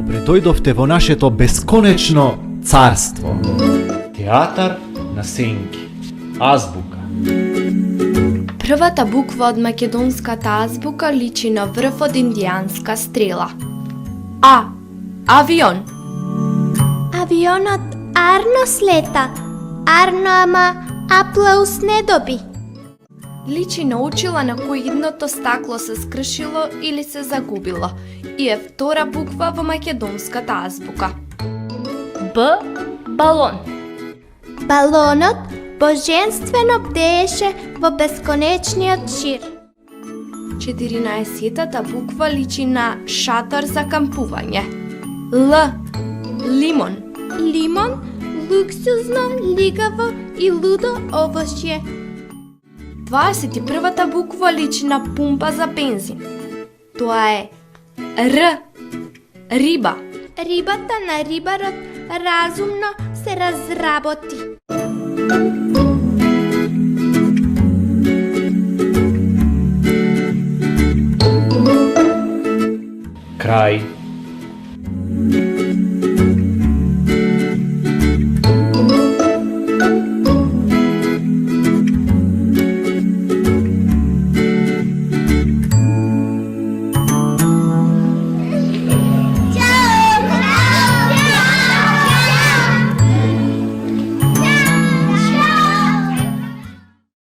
Добредојдовте во нашето бесконечно царство. Театар на сенки. Азбука. Првата буква од македонската азбука личи на врв од индијанска стрела. А. Авион. Авионот Арно слета. Арно ама аплаус не доби. Личи на очила на кој едното стакло се скршило или се загубило и е втора буква во македонската азбука. Б. Балон. Балонот божествено бдееше во бесконечниот шир. 14-тата буква личи на шатор за кампување. Л. Лимон. Лимон, луксузно, лигаво и лудо овошје. 21-та буква личи на пумпа за бензин. Тоа е Р. Риба. Рибата на рибарот разумно се разработи. Крај.